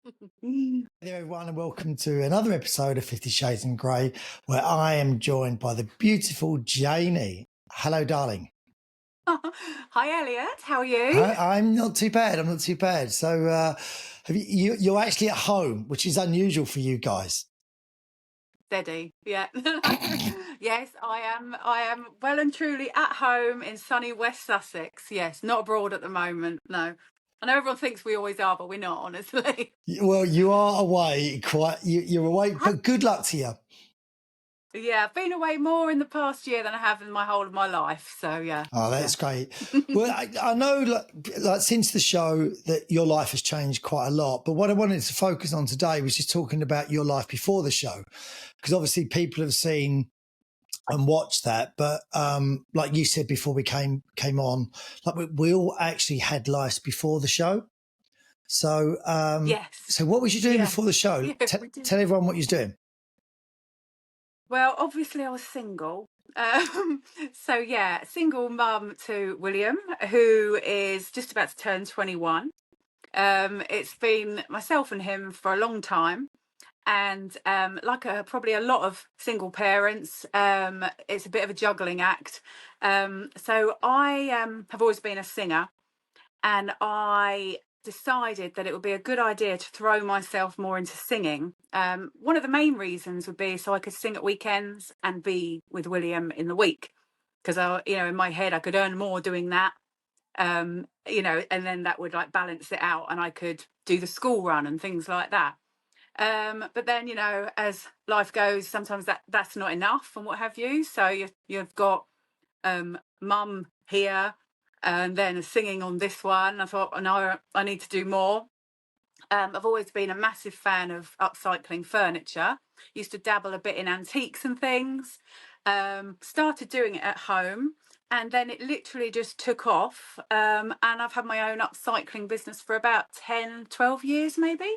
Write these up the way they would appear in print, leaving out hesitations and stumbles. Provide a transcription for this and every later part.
Hey there, everyone, and welcome to another episode of 50 Shades in Grey, where I am joined by the beautiful Janey. Hello, darling. Hi, Elliot. How are you? I'm not too bad. I'm not too bad. So, you're actually at home, which is unusual for you guys. Steady. Yeah. Yes, I am. I am well and truly at home in sunny West Sussex. Yes, not abroad at the moment. No. I know everyone thinks we always are, but we're not, honestly. Well, you are away quite. You're away, but good luck to you. Yeah, I've been away more in the past year than I have in my whole of my life. So yeah. Oh, Yeah. that's great. Well, I know, like since the show, that your life has changed quite a lot. But what I wanted to focus on today was just talking about your life before the show, because obviously people have seen and watched that. But like you said before we came on, like we all actually had lives before the show. So, Yes. so what was you doing Yeah. before the show? Yeah, we do. Tell everyone what you're doing. Well, obviously I was single. So yeah, single mum to William, who is just about to turn 21. It's been myself and him for a long time. And probably a lot of single parents, it's a bit of a juggling act. So I have always been a singer, and I decided that it would be a good idea to throw myself more into singing. One of the main reasons would be so I could sing at weekends and be with William in the week, because in my head I could earn more doing that. And then that would like balance it out, and I could do the school run and things like that. But then, as life goes, sometimes that's not enough and what have you. So you've got mum here and then singing on this one. I thought, no, I need to do more. I've always been a massive fan of upcycling furniture. Used to dabble a bit in antiques and things. Started doing it at home, and then it literally just took off. And I've had my own upcycling business for about 10, 12 years, maybe.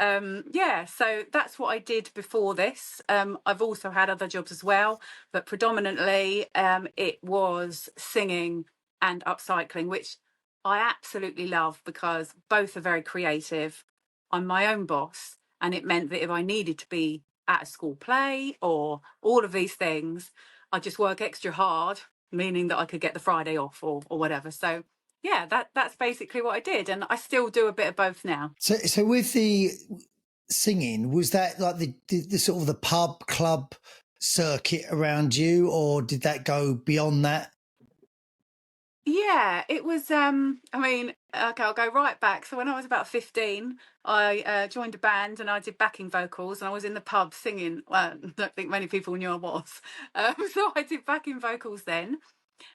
Yeah, so that's what I did before this. I've also had other jobs as well, but predominantly it was singing and upcycling, which I absolutely love because both are very creative. I'm my own boss, and it meant that if I needed to be at a school play or all of these things, I just work extra hard, meaning that I could get the Friday off or whatever. So yeah, that's basically what I did, and I still do a bit of both now. So with the singing, was that like the sort of the pub club circuit around you, or did that go beyond that? Yeah, it was. Okay, I'll go right back. So when I was about 15, I joined a band and I did backing vocals, and I was in the pub singing. Well, I don't think many people knew I was. So I did backing vocals then,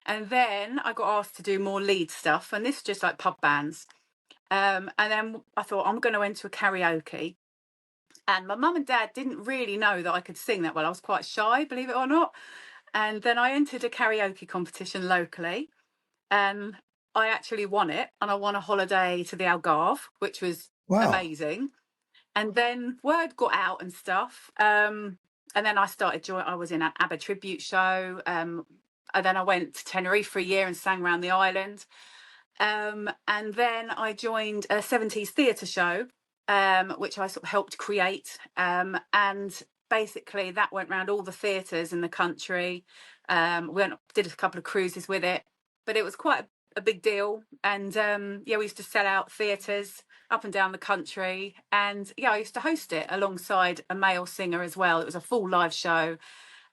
and then I got asked to do more lead stuff, and this is just like pub bands. And then I thought I'm going to enter a karaoke. And my mum and dad didn't really know that I could sing that well. I was quite shy, believe it or not. And then I entered a karaoke competition locally, and I actually won it, and I won a holiday to the Algarve, which was Wow. amazing. And then word got out and stuff. And then I was in an ABBA tribute show. And then I went to Tenerife for a year and sang around the island. And then I joined a 70s theatre show, which I sort of helped create. And basically that went around all the theatres in the country. Did a couple of cruises with it, but it was quite a big deal. And we used to sell out theatres up and down the country. And yeah, I used to host it alongside a male singer as well. It was a full live show.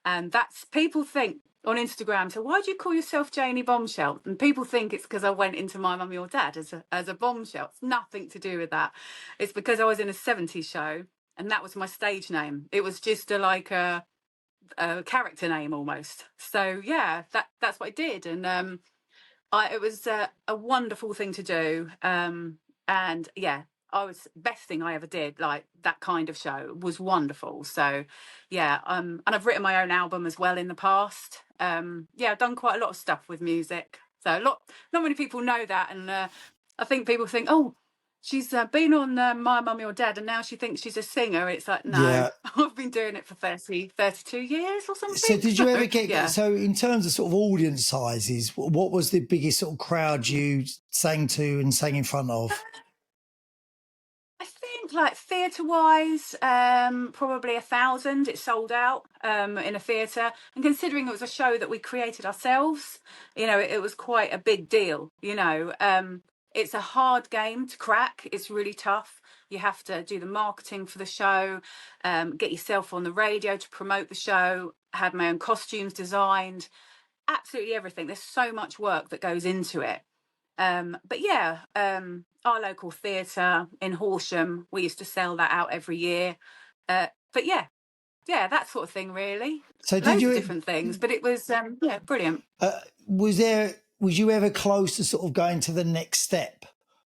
And that's, people think on Instagram, so why do you call yourself Janey Bombshell? And people think it's because I went into my mummy or dad as a bombshell. It's nothing to do with that. It's because I was in a 70s show, and that was my stage name. It was just a character name almost. So yeah, that's what I did. And it was a wonderful thing to do. And yeah, I was best thing I ever did. Like that kind of show was wonderful. So yeah, and I've written my own album as well in the past. I've done quite a lot of stuff with music. So not many people know that, and I think people think, oh, she's been on My Mummy or Dad, and now she thinks she's a singer. It's like, no, Yeah. I've been doing it for 32 years or something. So did you ever get, Yeah. so in terms of sort of audience sizes, what was the biggest sort of crowd you sang to and sang in front of? I think like theatre-wise, probably 1,000. It sold out in a theatre, and considering it was a show that we created ourselves, it was quite a big deal. It's a hard game to crack. It's really tough. You have to do the marketing for the show, get yourself on the radio to promote the show. I had my own costumes designed, absolutely everything. There's so much work that goes into it. But yeah, our local theatre in Horsham, we used to sell that out every year. But yeah, that sort of thing, really. So Loads of different things, but it was brilliant. Was you ever close to sort of going to the next step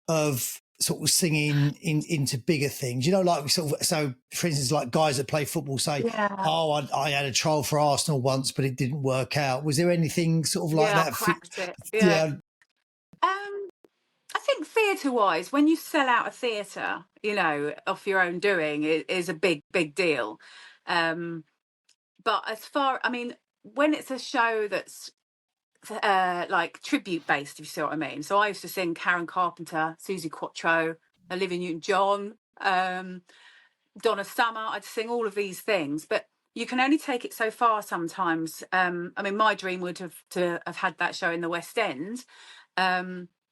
of sort of singing into bigger things? Like sort of, so for instance, like guys that play football say, "Oh, I had a trial for Arsenal once, but it didn't work out." Was there anything sort of like that? I cracked it. Yeah. I think theatre-wise, when you sell out a theatre, off your own doing, it is a big, big deal. But when it's a show that's like tribute based, if you see what I mean. So I used to sing Karen Carpenter, Susie Quatro, Olivia Newton-John, Donna Summer. I'd sing all of these things, but you can only take it so far sometimes. My dream would have to have had that show in the West End.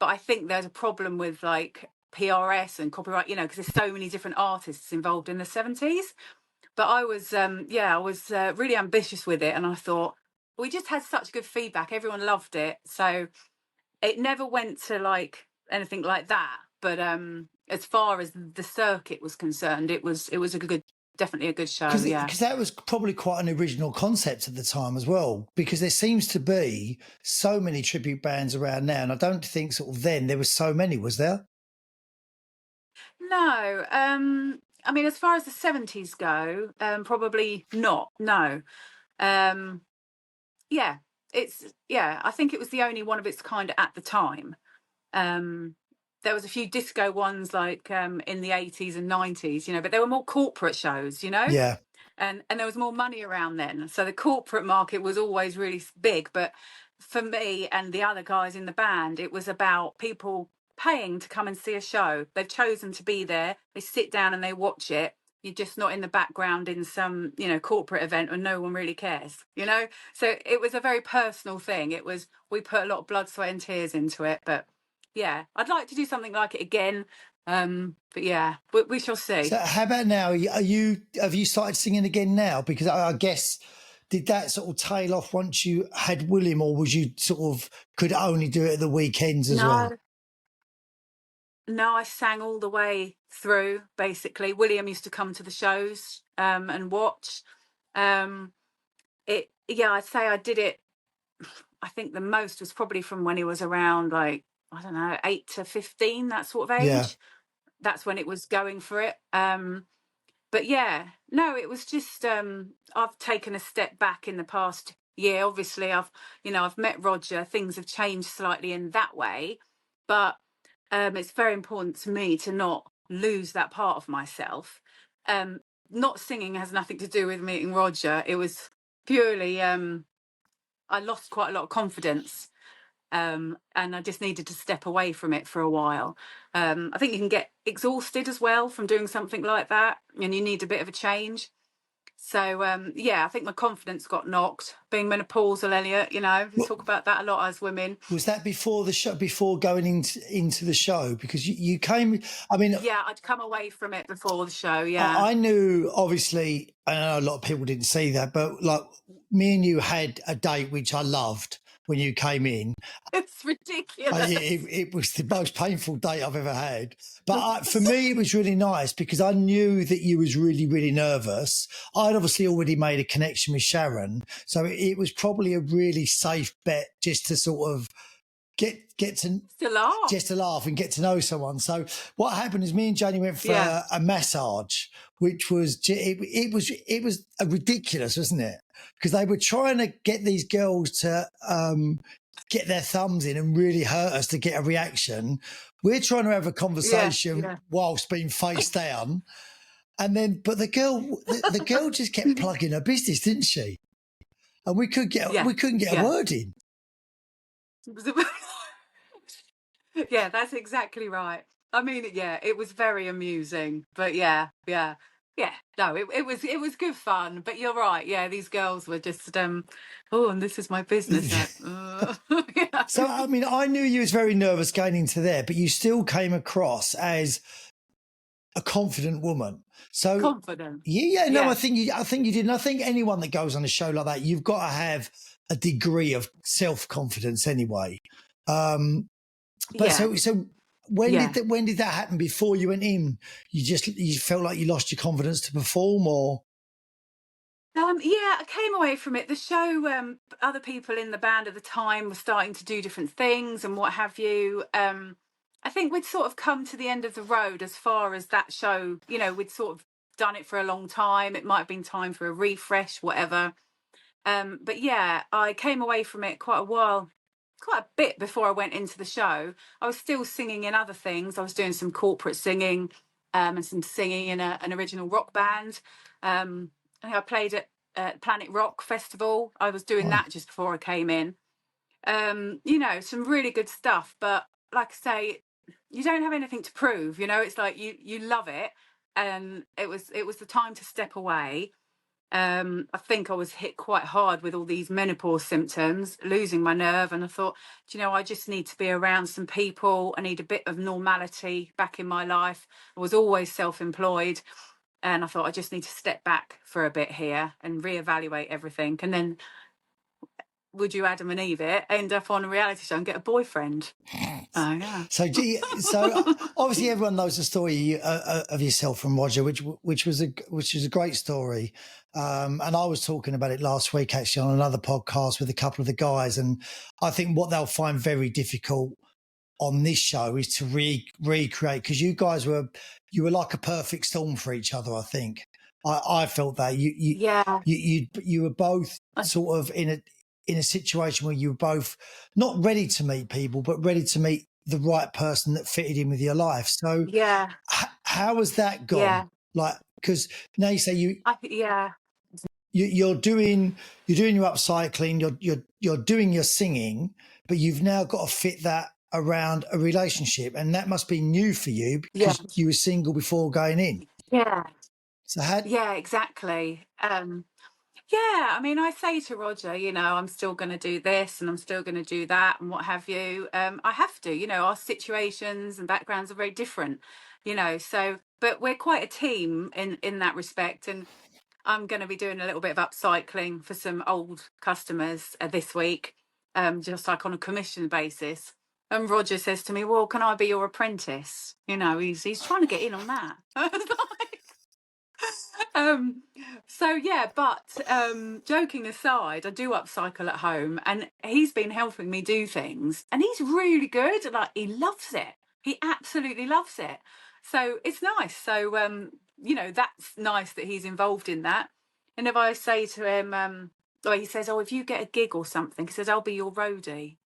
But I think there's a problem with like PRS and copyright, because there's so many different artists involved in the 70s. But I was, really ambitious with it. And I thought, we just had such good feedback. Everyone loved it. So it never went to like anything like that. But as far as the circuit was concerned, it was definitely a good show. Because that was probably quite an original concept at the time as well, because there seems to be so many tribute bands around now, and I don't think sort of then there was so many, was there? No. As far as the 70s go, probably not. No. I think it was the only one of its kind at the time. There was a few disco ones like in the 80s and 90s, but they were more corporate shows, Yeah. And there was more money around then. So the corporate market was always really big. But for me and the other guys in the band, it was about people paying to come and see a show. They've chosen to be there. They sit down and they watch it. You're just not in the background in some, corporate event where no one really cares, So it was a very personal thing. We put a lot of blood, sweat and tears into it. But yeah, I'd like to do something like it again. But yeah, we shall see. So how about now? Have you started singing again now? Because I guess, did that sort of tail off once you had William, or was you sort of could only do it at the weekends as well? No, I sang all the way through, basically. William used to come to the shows and watch. I'd say I did it, I think the most was probably from when he was around, like, I don't know, 8 to 15, that sort of age. Yeah. That's when it was going for it. But yeah, no, it was just, I've taken a step back in the past year. Obviously, I've met Roger. Things have changed slightly in that way. But it's very important to me to not lose that part of myself. Not singing has nothing to do with meeting Roger. It was purely, I lost quite a lot of confidence. And I just needed to step away from it for a while. I think you can get exhausted as well from doing something like that, and you need a bit of a change. So, I think my confidence got knocked. Being menopausal, Elliot, we talk about that a lot as women. Was that before the show, before going into the show? Because you came, Yeah, I'd come away from it before the show, yeah. I knew, obviously, I know a lot of people didn't see that, but like me and you had a date, which I loved when you came in. It's ridiculous. It was the most painful date I've ever had. But for me, it was really nice because I knew that you was really, really nervous. I'd obviously already made a connection with Sharon. So it was probably a really safe bet just to sort of get to laugh. Just to laugh and get to know someone. So what happened is me and Janey went for a massage, which was, it was ridiculous, wasn't it? Because they were trying to get these girls to get their thumbs in and really hurt us to get a reaction. We're trying to have a conversation whilst being face down. And then, but the girl just kept plugging her business, didn't she? And we couldn't get a word in. Yeah, that's exactly right. I mean, yeah, it was very amusing, but yeah. No, it was good fun. But you're right. Yeah, these girls were just oh, and this is my business. Yeah. So, I mean, I knew you was very nervous going into there, but you still came across as a confident woman. So, Confident. yeah, no, Yeah, I think you did. And I think anyone that goes on a show like that, you've got to have a degree of self confidence anyway. Um, but yeah, so yeah. when did that happen? Before you went in, you felt like you lost your confidence to perform, or Yeah, I came away from it. The show, other people in the band at the time were starting to do different things and what have you. I think we'd sort of come to the end of the road as far as that show. We'd sort of done it for a long time. It might have been time for a refresh, whatever. But yeah, I came away from it quite a bit before I went into the show. I was still singing in other things. I was doing some corporate singing, and some singing in an original rock band. I think I played at Planet Rock Festival. I was doing oh, that just before I came in. Some really good stuff. But like I say, you don't have anything to prove. It's like you love it, and it was the time to step away. I think I was hit quite hard with all these menopause symptoms, losing my nerve. And I thought, I just need to be around some people. I need a bit of normality back in my life. I was always self-employed. And I thought, I just need to step back for a bit here and reevaluate everything. And then, would you Adam and Eve it, end up on a reality show and get a boyfriend? Oh, yeah. so obviously everyone knows the story of yourself from Roger, which was a great story. And I was talking about it last week actually on another podcast with a couple of the guys, and I think what they'll find very difficult on this show is to recreate, because you were like a perfect storm for each other. I think I felt that Yeah. you were both sort of in a situation where you were both not ready to meet people, but ready to meet the right person that fitted in with your life. So Yeah. how has that gone? Yeah. Like, because now you say Yeah. you're doing your upcycling, you're doing your singing, but you've now got to fit that around a relationship, and that must be new for you Yeah. because you were single before going in. Yeah. So how Yeah, exactly. Yeah, I mean, I say to Roger, I'm still going to do this and I'm still going to do that and what have you. I have to, our situations and backgrounds are very different, so, but we're quite a team in that respect. And I'm going to be doing a little bit of upcycling for some old customers this week, just like on a commission basis. And Roger says to me, well, can I be your apprentice? He's trying to get in on that. um so yeah, but joking aside, I do upcycle at home, and he's been helping me do things, and he's really good. Like, he loves it. He absolutely loves it. So it's nice. So that's nice that he's involved in that. And if I say to him, or he says, oh, if you get a gig or something, he says, I'll be your roadie.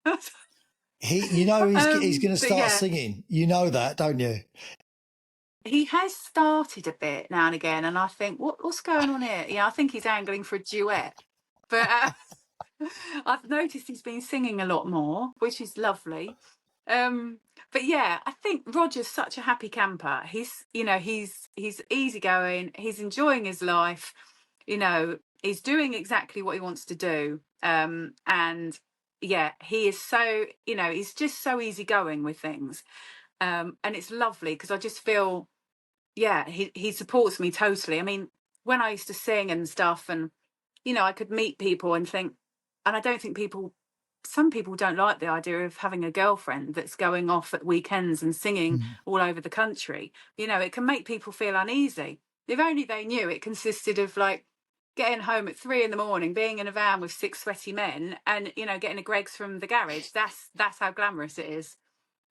he's going to But start yeah, singing, you know that, don't you? he has started a bit now and again, and I think, what's going on here? Yeah, I think he's angling for a duet. But I've noticed he's been singing a lot more, which is lovely. But yeah, I think Roger's such a happy camper. He's easygoing. He's enjoying his life. He's doing exactly what he wants to do. And yeah, he is so. He's just so easygoing with things. And it's lovely because I just feel, yeah, he supports me totally. I mean, when I used to sing and stuff, and I could meet people and think, and I don't think some people don't like the idea of having a girlfriend that's going off at weekends and singing Mm. all over the country. It can make people feel uneasy. If only they knew it consisted of, like, getting home at 3 a.m, being in a van with 6 sweaty men, and getting a Greggs from the garage. That's how glamorous it is.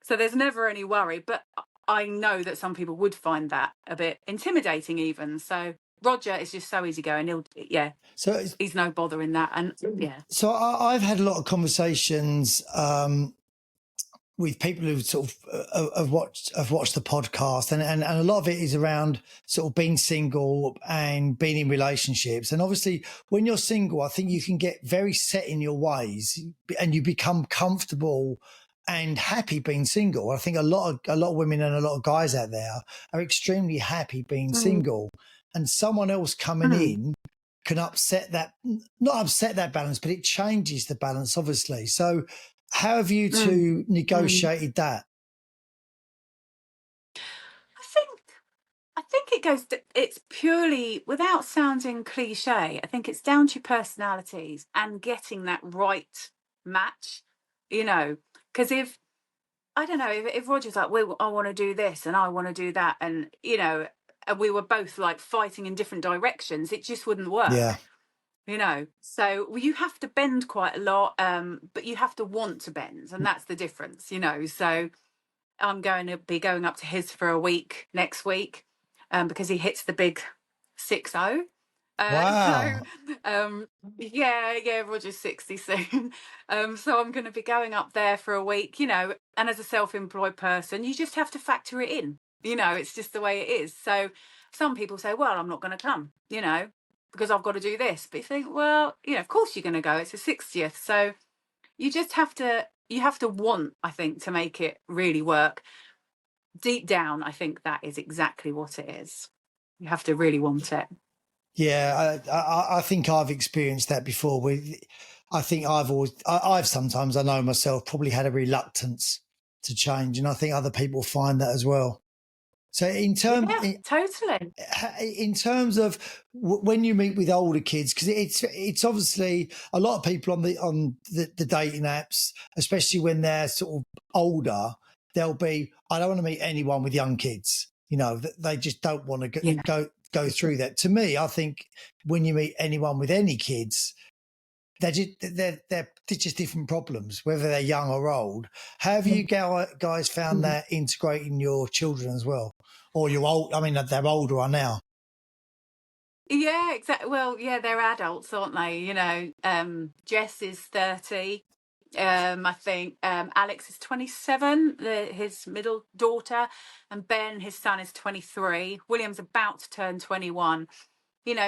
So there's never any worry, but I know that some people would find that a bit intimidating even. So Roger is just so easygoing. So He's no bother in that. And yeah. so I've had a lot of conversations with people who sort of have watched the podcast, and a lot of it is around sort of being single and being in relationships. And obviously, when you're single, I think you can get very set in your ways, and you become comfortable and happy being single. I think a lot of women and a lot of guys out there are extremely happy being Mm, single, and someone else coming mm, in can upset that, not upset that balance, but it changes the balance, obviously. So how have you mm, two mm. negotiated that? I think I think it goes. It's purely without sounding cliche. I think it's down to your personalities and getting that right match. You know, because if I don't know if Roger's like, well, I want to do this and I want to do that, and and we were both like fighting in different directions, it just wouldn't Yeah. work. So you have to bend quite a lot, but you have to want to bend, and that's the difference. So I'm going to be going up to his for a week next week, because he hits the big 6-0. So Wow. yeah, Roger's 60 soon. So I'm going to be going up there for a week, and as a self-employed person, you just have to factor it in. It's just the way it is. So some people say, well, I'm not going to come, because I've got to do this. But you think, well, of course you're going to go. It's a 60th. So you have to want, I think, to make it really work. Deep down, I think that is exactly what it is. You have to really want it. Yeah, I think I've experienced that before. I think I've sometimes, I know myself, probably had a reluctance to change, and I think other people find that as well. So Yeah, totally. in terms of when you meet with older kids, because it's obviously a lot of people on the dating apps, especially when they're sort of older, they'll be, I don't want to meet anyone with young kids. They just don't want to Yeah. go through that. To me, I think when you meet anyone with any kids, they're just different problems, whether they're young or old. How have you guys found Mm. that integrating your children as well? Or you're old, I mean, they're older now. Yeah, exactly. Well, yeah, they're adults, aren't they? Jess is 30. I think Alex is 27, his middle daughter, and Ben, his son, is 23. William's about to turn 21.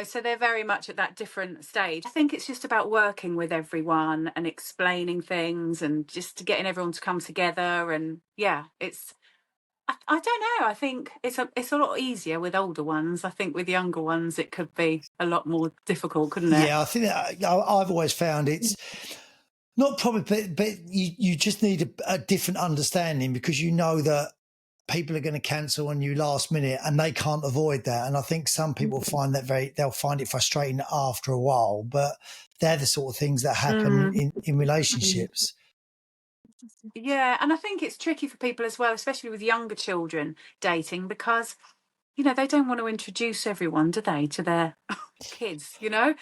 So they're very much at that different stage. I think it's just about working with everyone and explaining things and just getting everyone to come together. And yeah, I don't know. I think it's a lot easier with older ones. I think with younger ones, it could be a lot more difficult, couldn't it? Yeah, I think I've always found it's not probably, but you just need a different understanding, because you know that people are going to cancel on you last minute and they can't avoid that. And I think some people find that they'll find it frustrating after a while, but they're the sort of things that happen Mm. in relationships. Yeah, and I think it's tricky for people as well, especially with younger children dating, because they don't want to introduce everyone, do they, to their kids? Yeah.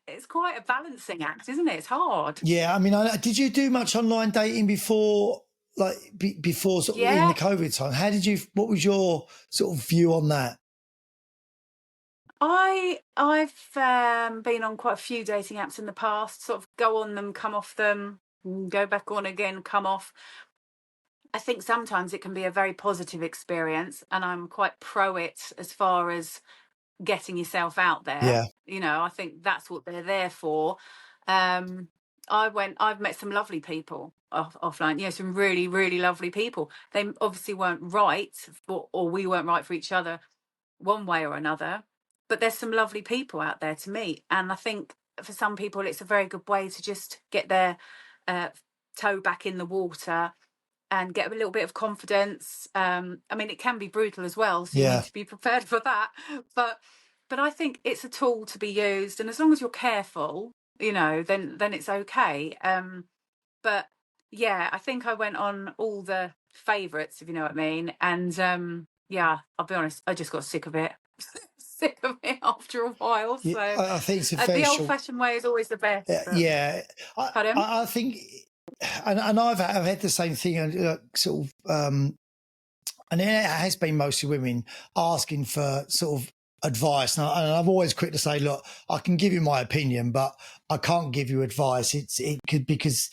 It's quite a balancing act, isn't it? It's hard. Yeah. I mean, did you do much online dating before, like before sort of in the Yeah, COVID time? What was your sort of view on that? I've been on quite a few dating apps in the past. Sort of go on them, come off them, go back on again, come off. I think sometimes it can be a very positive experience, and I'm quite pro it as far as getting yourself out there. Yeah. I think that's what they're there for. Um, I've met some lovely people offline. Some really, really lovely people. They obviously weren't right, or we weren't right for each other one way or another. But there's some lovely people out there to meet, and I think for some people it's a very good way to just get their uh, toe back in the water and get a little bit of confidence. I mean, it can be brutal as well, so you need Yeah. to be prepared for that. But I think it's a tool to be used, and as long as you're careful, then it's okay. But yeah, I think I went on all the favourites, if you know what I mean. And yeah, I'll be honest, I just got sick of it. Sick of it after a while. Yeah. So I think it's a fair the short. old-fashioned way is always the best. But Yeah. pardon? I think, and I've had the same thing, sort of, and it has been mostly women asking for sort of advice. And I've always quick to say, look, I can give you my opinion, but I can't give you advice. It could, because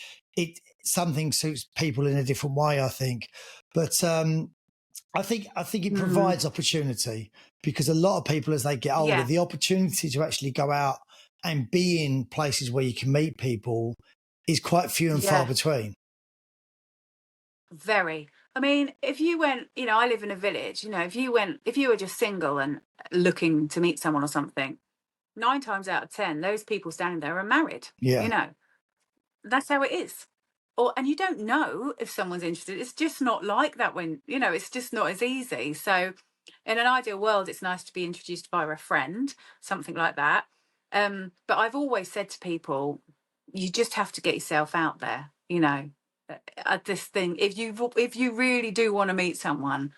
something suits people in a different way, I think. But I think it Mm, provides opportunity, because a lot of people, as they get older, yeah. the opportunity to actually go out and be in places where you can meet people is quite few and far Yeah. between. Very. I mean, if you went, I live in a village, if you were just single and looking to meet someone or something, 9 times out of 10, those people standing there are married, Yeah. you know. That's how it is. And you don't know if someone's interested. It's just not like that when, it's just not as easy. So in an ideal world, it's nice to be introduced via a friend, something like that. But I've always said to people, you just have to get yourself out there, at this thing. If you really do want to meet someone,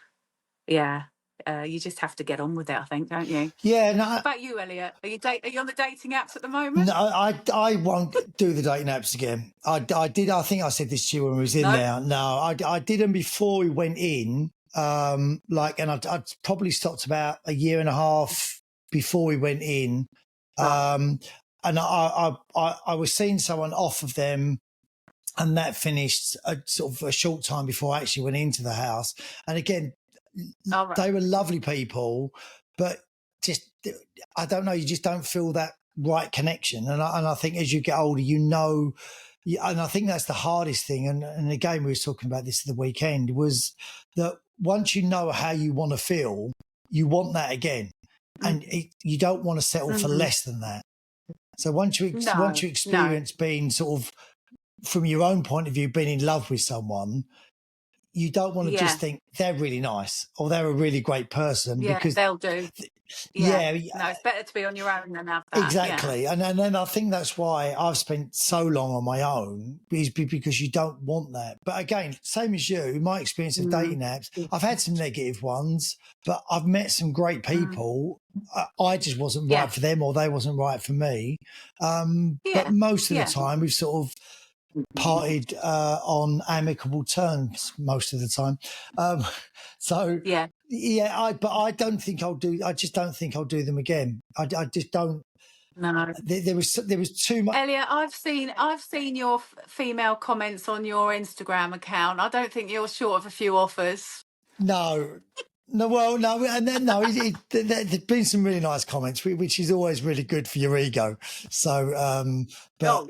yeah, you just have to get on with it, I think, don't you? Yeah, no, What about you, Elliot? Are you on the dating apps at the moment? no, I won't do the dating apps again. I did. I think I said this to you when we was in No. there. No, I did them before we went in. And I'd probably stopped about a year and a half before we went in. Right. And I was seeing someone off of them, and that finished sort of a short time before I actually went into the house. And again, All right. they were lovely people, but just, I don't know, you just don't feel that right connection. And I think as you get older, and I think that's the hardest thing. And again, we were talking about this at the weekend, was that once you know how you want to feel, you want that again. And you don't want to settle for less than that. So once you No. experience being sort of, from your own point of view, being in love with someone, you don't want to just think they're really nice or they're a really great person, because they'll do. yeah, No, it's better to be on your own than have that. exactly. Yeah. And then I think that's why I've spent so long on my own, is because you don't want that. But again, same as you, my experience of dating apps, I've had some negative ones, but I've met some great people. I just wasn't right for them, or they wasn't right for me. But most of the time we've sort of parted on amicable terms most of the time. So but I don't think I just don't think I'll do them again. I just don't. No. There was too much. Elliot, I've seen your female comments on your Instagram account. I don't think you're short of a few offers. No, well, no, and then no, there's been some really nice comments, which is always really good for your ego. So, but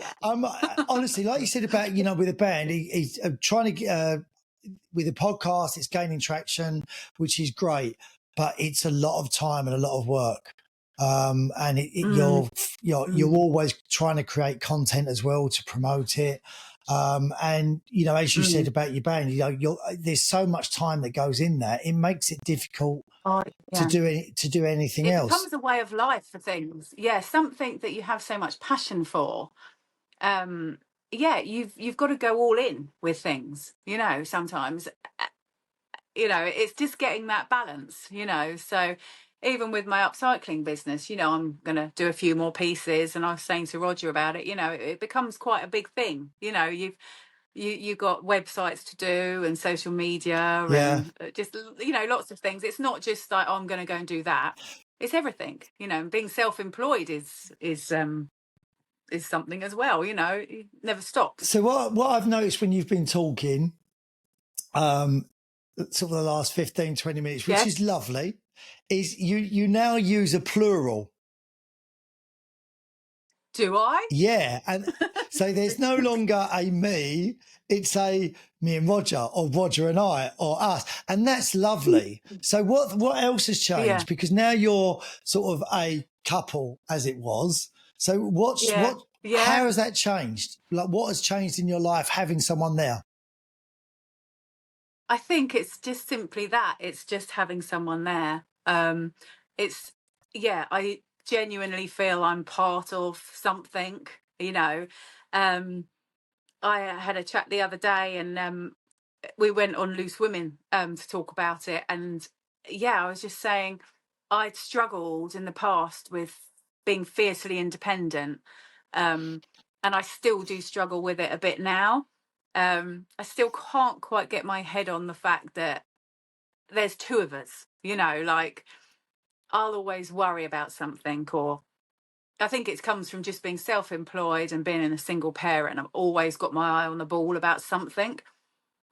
honestly, like you said about, with a band, he's trying to with a podcast, it's gaining traction, which is great, but it's a lot of time and a lot of work. And you're always trying to create content as well to promote it. And as you said about your band, there's so much time that goes in that, it makes it difficult to do anything else. It becomes a way of life for things. Yeah, something that you have so much passion for. You've got to go all in with things. Sometimes, it's just getting that balance. So even with my upcycling business, I'm going to do a few more pieces, and I was saying to Roger about it. It becomes quite a big thing. You've got websites to do and social media and just, lots of things. It's not just like, I'm going to go and do that. It's everything, being self-employed is something as well, it never stops. So what I've noticed when you've been talking, sort of the last 15, 20 minutes, which is lovely, is you now use a plural. Do I? Yeah. And so there's no longer a me, it's a me and Roger, or Roger and I, or us. And that's lovely. So what else has changed? Yeah. Because now you're sort of a couple, as it was. So how has that changed? Like, what has changed in your life having someone there? I think it's just simply that. It's just having someone there. I genuinely feel I'm part of something, I had a chat the other day, and we went on Loose Women to talk about it. And I was just saying, I'd struggled in the past with being fiercely independent. And I still do struggle with it a bit now. I still can't quite get my head on the fact that there's two of us, like, I'll always worry about something, or I think it comes from just being self-employed and being a single parent. I've always got my eye on the ball about something.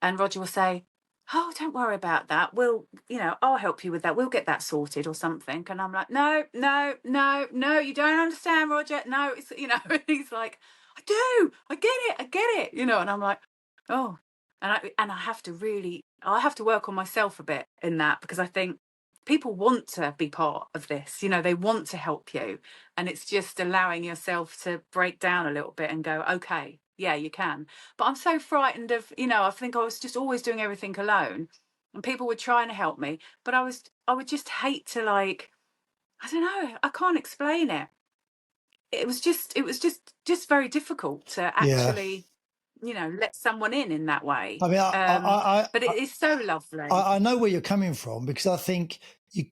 And Roger will say, oh, don't worry about that. I'll help you with that. We'll get that sorted or something. And I'm like, no, you don't understand, Roger. No, it's, he's like, I do. I get it. And I'm like, oh, And I have to work on myself a bit in that, because I think people want to be part of this, they want to help you, and it's just allowing yourself to break down a little bit and go, okay, yeah, you can. But I'm so frightened of, I think I was just always doing everything alone, and people were trying to help me, but I would just hate to, like, I don't know, I can't explain it. It was just very difficult to Yeah. actually, let someone in that way. I mean, But it is so lovely. I know where you're coming from, because I think you,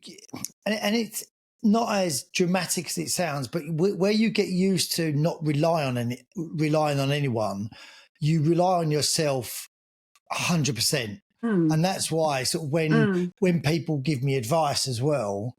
and it's not as dramatic as it sounds, but where you get used to not relying on anyone, you rely on yourself 100%. Mm, And that's why sort of mm, when people give me advice as well,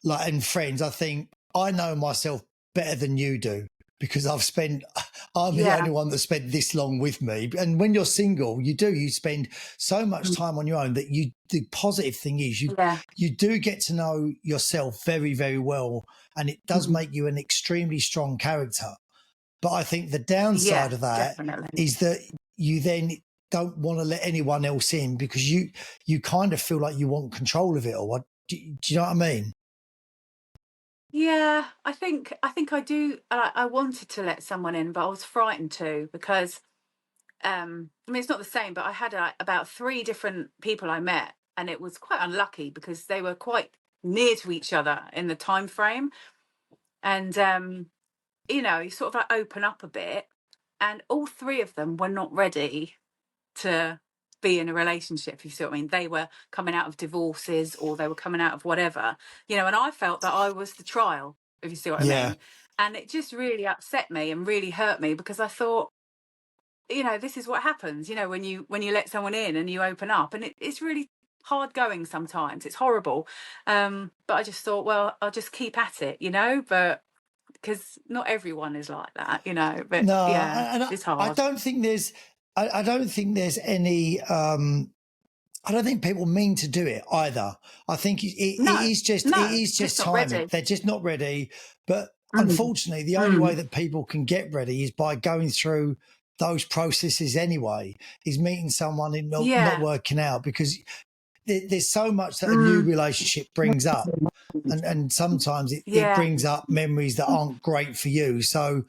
like, and friends, I think I know myself better than you do, because I'm the yeah, only one that spent this long with me. And when you're single, you spend so much mm, time on your own that the positive thing is yeah, you do get to know yourself very, very well. And it does mm, make you an extremely strong character. But I think the yeah, downside of that definitely. is that you then don't want to let anyone else in, because you kind of feel like you want control of it. Or what, do you know what I mean? Yeah, I think I do. I wanted to let someone in, but I was frightened too, because I mean, it's not the same, but I had about three different people I met, and it was quite unlucky because they were quite near to each other in the time frame, and you sort of like open up a bit, and all three of them were not ready to be in a relationship, if you see what I mean. They were coming out of divorces, or they were coming out of whatever, and I felt that I was the trial, if you see what I Yeah. mean. And it just really upset me and really hurt me, because I thought, this is what happens, when you let someone in and you open up, and it's really hard going sometimes. It's horrible. But I just thought, well, I'll just keep at it, but because not everyone is like that, but No, yeah, and it's I hard. don't think I don't think there's any. I don't think people mean to do it either. I think No, it no, is just just not timing. ready. They're just not ready. But Mm, unfortunately, the only way mm. that people can get ready is by going through those processes anyway. Is meeting someone and not Yeah. working out, because there's so much that a new Mm. relationship brings up, and sometimes it Yeah. brings up memories that aren't great for you. So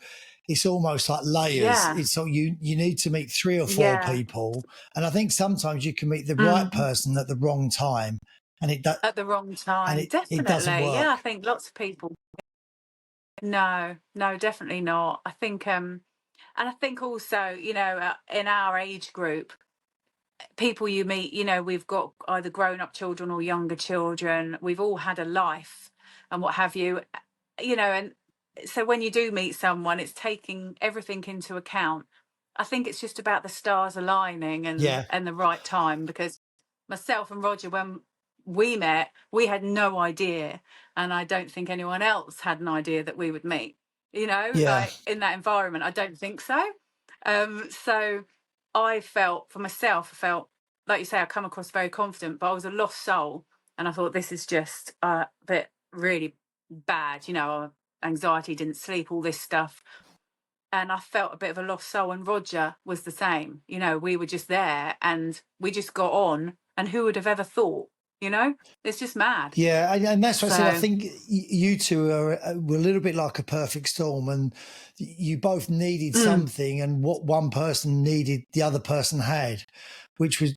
it's almost like layers. Yeah. It's so you need to meet three or four Yeah. people, and I think sometimes you can meet the right Mm. person at the wrong time, and At the wrong time. it doesn't Definitely. Yeah, I work. think lots of people. No, no, definitely not. I think, and I think also, in our age group, people you meet, we've got either grown up children or younger children. We've all had a life and what have you, and so when you do meet someone, it's taking everything into account. I think it's just about the stars aligning and Yeah, and the right time, because myself and Roger, when we met, we had no idea, and I don't think anyone else had an idea that we would meet, yeah, like in that environment. I don't think so. So I felt, for myself, I felt, like you say, I come across very confident, but I was a lost soul. And I thought, this is just a bit really bad, anxiety, didn't sleep, all this stuff. And I felt a bit of a lost soul. And Roger was the same. We were just there and we just got on. And who would have ever thought, you know? It's just mad. yeah, and that's what I said. I So, think you two were a little bit like a perfect storm, and you both needed mm, something, and what one person needed, the other person had, which was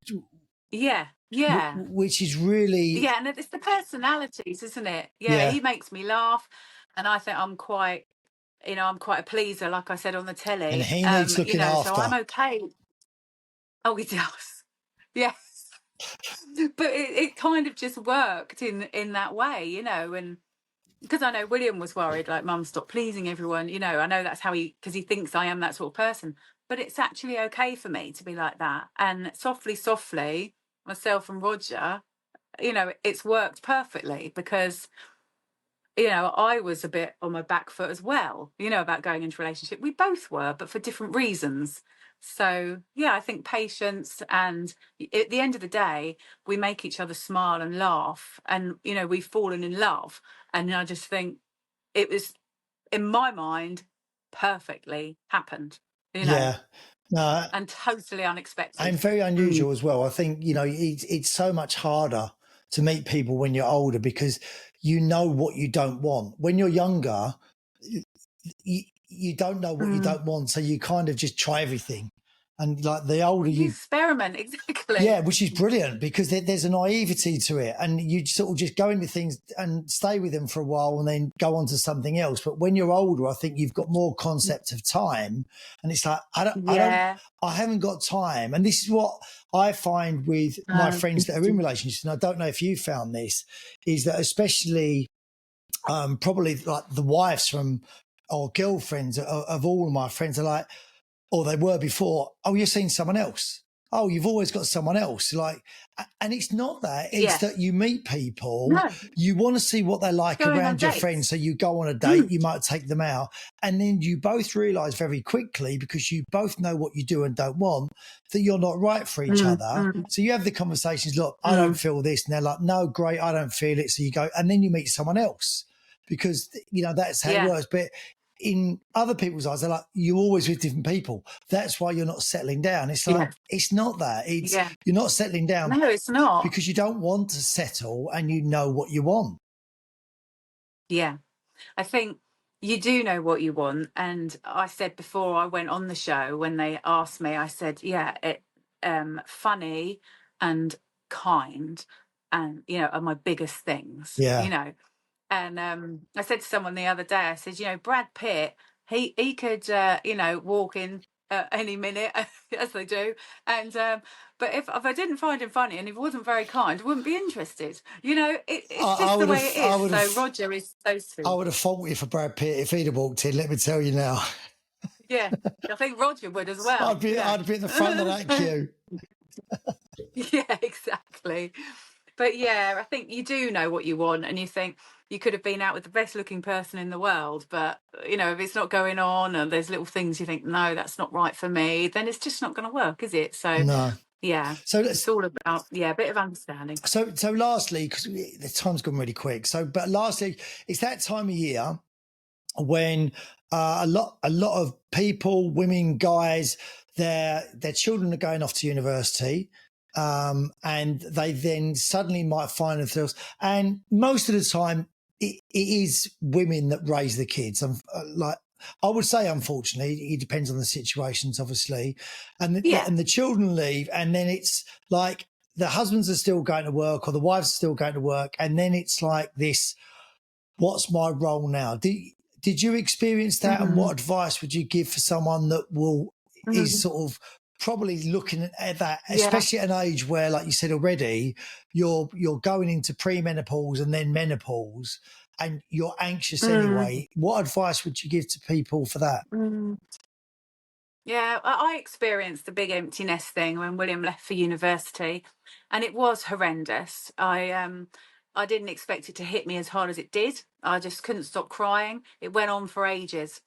yeah, yeah. which is really, Yeah, and it's the personalities, isn't it? Yeah, yeah. he makes me laugh, and I think I'm quite a pleaser, like I said on the And telly. he needs looking So I'm after. okay. Oh, he does. Yes, but it kind of just worked in that way, and because I know William was worried, like, Mum, stop pleasing everyone. I know that's how because he thinks I am that sort of person, but it's actually okay for me to be like that, and softly, softly, myself and Roger, it's worked perfectly, because I was a bit on my back foot as well, about going into a relationship. We both were, but for different reasons. So, yeah, I think patience, and at the end of the day, we make each other smile and laugh, and, we've fallen in love. And I just think it was, in my mind, perfectly happened, you know. Yeah. No, and totally unexpected. and very unusual as well. I think, it's so much harder to meet people when you're older because you know what you don't want. When you're younger, you don't know what you Mm. don't want, so you kind of just try everything. And like the older You you, experiment, exactly. yeah, which is brilliant because there's a naivety to it, and you sort of just go into things and stay with them for a while, and then go on to something else. But when you're older, I think you've got more concept of time, and it's like Yeah. I haven't got time. And this is what I find with my friends that are in relationships, and I don't know if you found this, is that especially probably like the wives from or girlfriends of all of my friends are like, or they were before, oh, you're seeing someone else. Oh, you've always got someone else. Like, and it's not that, it's Yeah. that you meet people, No. you want to see what they're like Going on around your friends. dates. So you go on a date, Mm. you might take them out, and then you both realize very quickly, because you both know what you do and don't want, that you're not right for each Mm. other. Mm. So you have the conversations, look, I don't Mm. feel this. And they're like, no, great, I don't feel it. So you go, and then you meet someone else because, that's how it Yeah. works. But in other people's eyes, they're like, you're always with different people. That's why you're not settling down. It's like, Yeah. it's not that. It's Yeah. you're not settling down No, it's not. because you don't want to settle and you know what you want. Yeah. I think you do know what you want. And I said before I went on the show, when they asked me, I said, yeah, funny and kind and, are my biggest things, Yeah. And I said to someone the other day, I said, Brad Pitt, he could, walk in any minute, as they do. And but if I didn't find him funny and he wasn't very kind, I wouldn't be interested. It's I just the would way have, it I is. would So have, Roger is those I two. would have fought you for Brad Pitt if he'd have walked in. Let me tell you now, Yeah, I think Roger would as well. Yeah. I'd be at the front of that queue. Yeah, exactly. But yeah, I think you do know what you want, and you think you could have been out with the best looking person in the world, but if it's not going on and there's little things you think, no, that's not right for me, then it's just not going to work, is it? So No. yeah, So it's all about a bit of understanding. so lastly, because the time's gone really quick. But lastly, it's that time of year when a lot of people, women, guys, their children are going off to university, and they then suddenly might find themselves. And most of the time, it is women that raise the kids. Like I would say, unfortunately, it depends on the situations, obviously, Yeah. and the children leave, and then it's like the husbands are still going to work or the wives are still going to work, and then it's like this, what's my role now? Did you experience that? And Mm. what advice would you give for someone that is Mm. sort of probably looking at that, Yeah. especially at an age where, like you said already, you're going into premenopause and then menopause, and you're anxious Mm. anyway. What advice would you give to people for that? Mm. Yeah, I experienced the big empty nest thing when William left for university, and it was horrendous. I didn't expect it to hit me as hard as it did. I just couldn't stop crying. It went on for ages.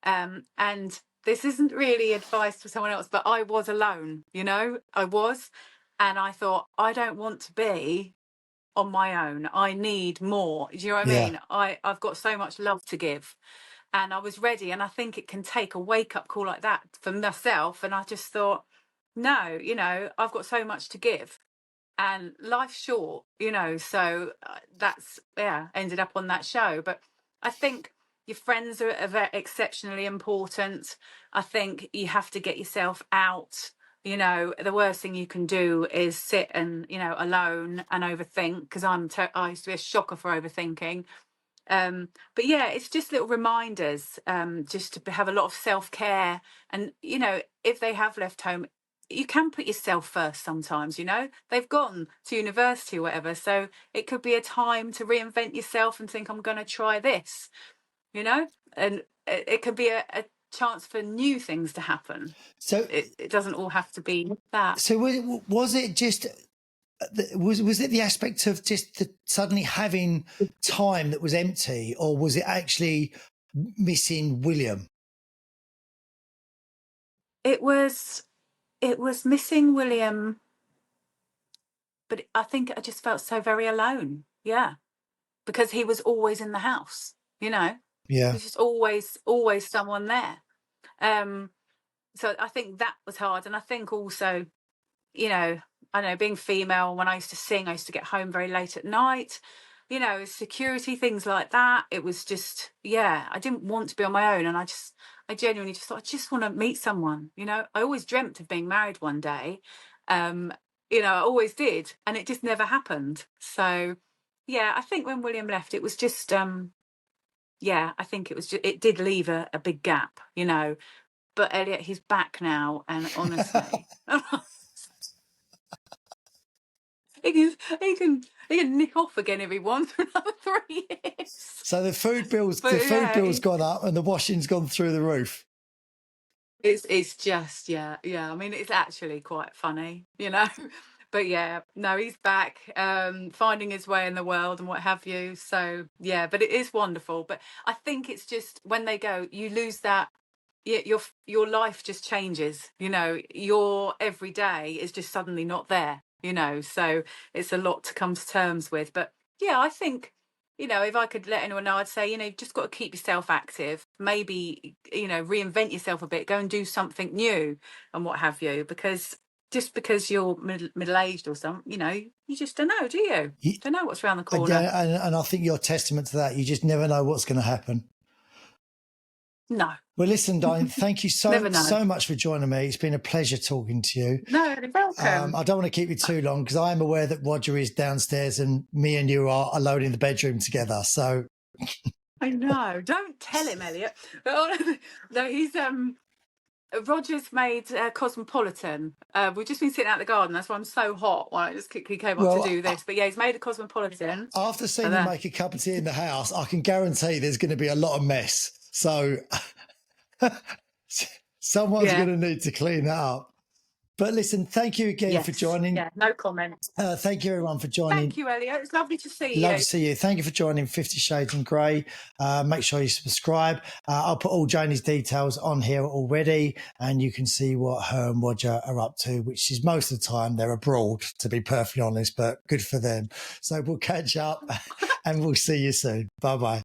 And this isn't really advice for someone else, but I was alone, I was. And I thought, I don't want to be on my own. I need more. Do you know what I Yeah, mean? I've got so much love to give. And I was ready. And I think it can take a wake up call like that for myself. And I just thought, no, I've got so much to give. And life's short, so that's, yeah, ended up on that show. But I think your friends are exceptionally important. I think you have to get yourself out. The worst thing you can do is sit and, alone and overthink, because I used to be a shocker for overthinking. But yeah, it's just little reminders, just to have a lot of self-care. And, if they have left home, you can put yourself first sometimes, they've gone to university or whatever. So it could be a time to reinvent yourself and think, I'm going to try this, and it could be a chance for new things to happen. so It doesn't all have to be that. so was it just, was it the aspect of just suddenly having time that was empty, or was it actually missing William? It was, missing William, but I think I just felt so very alone. Yeah. Because he was always in the house, Yeah, there's just always someone there. Um, so I think that was hard. And I think also, you know, I don't know, being female, when I used to sing, I used to get home very late at night, you know, security, things like that. It was just, yeah, I didn't want to be on my own. And I genuinely just thought, I just want to meet someone, you know. I always dreamt of being married one day. Um, you know, I always did. And it just never happened. So, yeah, I think when William left, it was just, yeah, I think it was just, it did leave a big gap, you know. But Elliot, he's back now. And honestly, he can nick off again if he wants for another 3 years. So the food But yeah, bill's gone up and the washing's gone through the roof. it's just yeah. I mean, it's actually quite funny, you know. But yeah, no, he's back, finding his way in the world and what have you. So yeah, but it is wonderful. But I think it's just when they go, you lose that. Yeah, your life just changes. You know, your every day is just suddenly not there. You know, so it's a lot to come to terms with. But yeah, I think, you know, if I could let anyone know, I'd say, you know, you've just got to keep yourself active. Maybe, you know, reinvent yourself a bit. Go and do something new and what have you. Because just because you're middle aged or something, you know, you just don't know, do you? Don't know what's around the corner. Yeah, and I think you're testament to that. You just never know what's going to happen. No. Well, listen, Diane, thank you so much for joining me. It's been a pleasure talking to you. No, you're welcome. I don't want to keep you too long because I am aware that Roger is downstairs and me and you are alone in the bedroom together. So I know. Don't tell him, Elliot. No, he's Roger's made Cosmopolitan. We've just been sitting out in the garden. That's why I'm so hot. Why I just quickly came up to do this. But yeah, he's made a Cosmopolitan. After seeing you make a cup of tea in the house, I can guarantee there's going to be a lot of mess. So someone's going to need to clean that up. But listen, thank you again for joining. Yeah, no comment. Thank you, everyone, for joining. Thank you, Elliot. It's lovely to see you. Love to see you. Thank you for joining 50 Shades in Grey. Make sure you subscribe. I'll put all Janey's details on here already, and you can see what her and Roger are up to, which is most of the time they're abroad, to be perfectly honest, but good for them. So we'll catch up and we'll see you soon. Bye-bye.